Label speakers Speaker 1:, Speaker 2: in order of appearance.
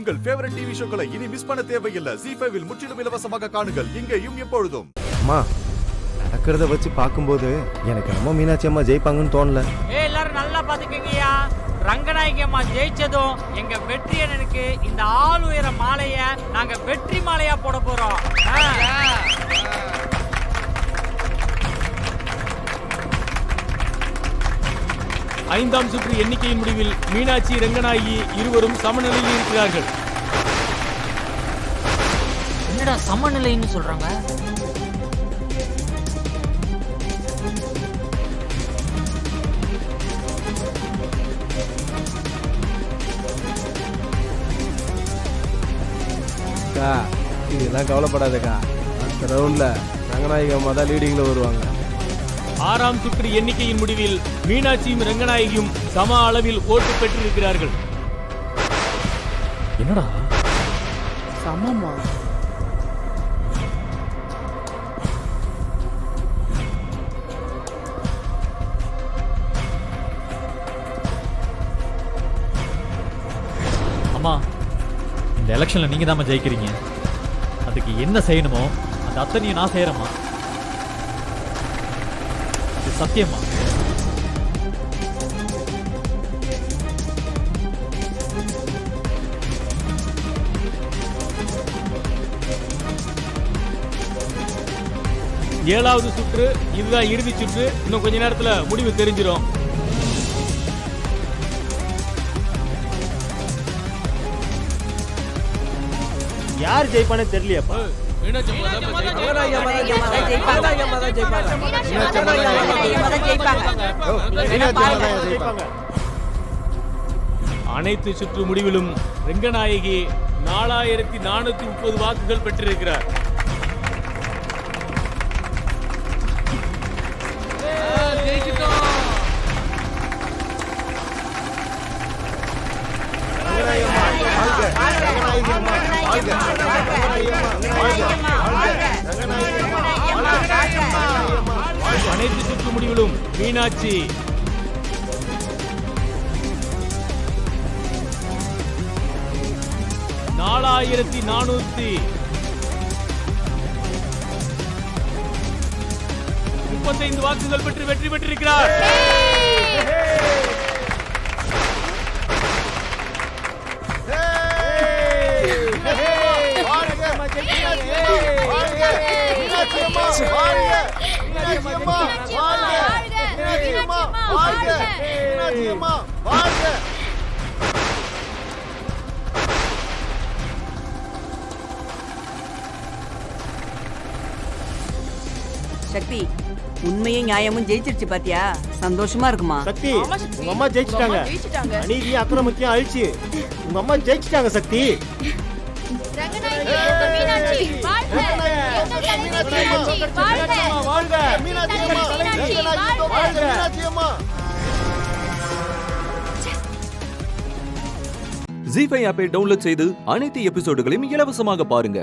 Speaker 1: உங்கள் favourite TV ஷோக்களை இனி miss பண்ண தேவையில்லை. ZEE5 இல் முற்றிலும் இலவசமாக காணுங்கள். இங்கேயும் எப்பொழுதும்.
Speaker 2: அம்மா, நடக்கிறத வச்சு பார்க்கும்போது எனக்கு நம்ம மீனாட்சி அம்மா ஜெயிப்பாங்கன்னு தோணல.
Speaker 3: எல்லாரும் நல்லா பாத்துக்கங்கய்யா. ரங்கநாயகி அம்மா ஜெயிச்சதும் எங்க வெற்றியனுக்கு இந்த ஆள் உயர மாலைய நாங்க வெற்றி மாலையா போட போறோம்.
Speaker 4: ஐந்தாம் சுற்று எண்ணிக்கையின் முடிவில் மீனாட்சி ரங்கநாயகி இருவரும் சமநிலையில் இருக்கிறார்கள்.
Speaker 3: என்னடா சமநிலைன்னு சொல்றாங்க?
Speaker 2: இதெல்லாம் கவலைப்படாதக்கா. அடுத்த ரவுண்ட்ல ரங்கநாயகி அம்மா தான் லீடிங்ல வருவாங்க.
Speaker 4: ஆறாம் சுற்று எண்ணிக்கையின் முடிவில் மீனாட்சியும் ரங்கநாயகியும் சம அளவில் ஓட்டு பெற்றிருக்கிறார்கள்.
Speaker 5: என்னடா
Speaker 6: சமமா?
Speaker 5: அம்மா, இந்த எலெக்ஷன்ல நீங்க தான் ஜெயிக்கிறீங்க. அதுக்கு என்ன செய்யணுமோ அந்த அத்தனையும் நான் செய்யறேம்மா. இது சத்தியமா.
Speaker 4: ஏழாவது சுற்று இதுதான் இறுதி சுற்று. இன்னும் கொஞ்ச நேரத்துல முடிவு தெரிஞ்சிடும்.
Speaker 2: யார் ஜெயிப்பானே தெரியலையாப்பா.
Speaker 4: அனைத்து சுற்று முடிவிலும் ரங்கநாயகி 4430 வாக்குகள் பெற்றிருக்கிறார். அனைத்து சுற்று முடிவிலும் மீனாட்சி 4435 வாக்குகள் பெற்று வெற்றி பெற்றிருக்கிறார்.
Speaker 6: சக்தி, உண்மையும் நியாயமும் ஜெயிச்சிருச்சு பாத்தியா? சந்தோஷமா இருக்குமா?
Speaker 2: சக்தி, உங்க அம்மா ஜெயிச்சிட்டாங்க. அநீதி அக்கிரமத்தையும் அழிச்சு உங்க அம்மா ஜெயிச்சிட்டாங்க. சக்தி,
Speaker 1: ZEE5 ஆப்பை டவுன்லோட் செய்து அனைத்து எபிசோடுகளையும் இலவசமாக பாருங்க.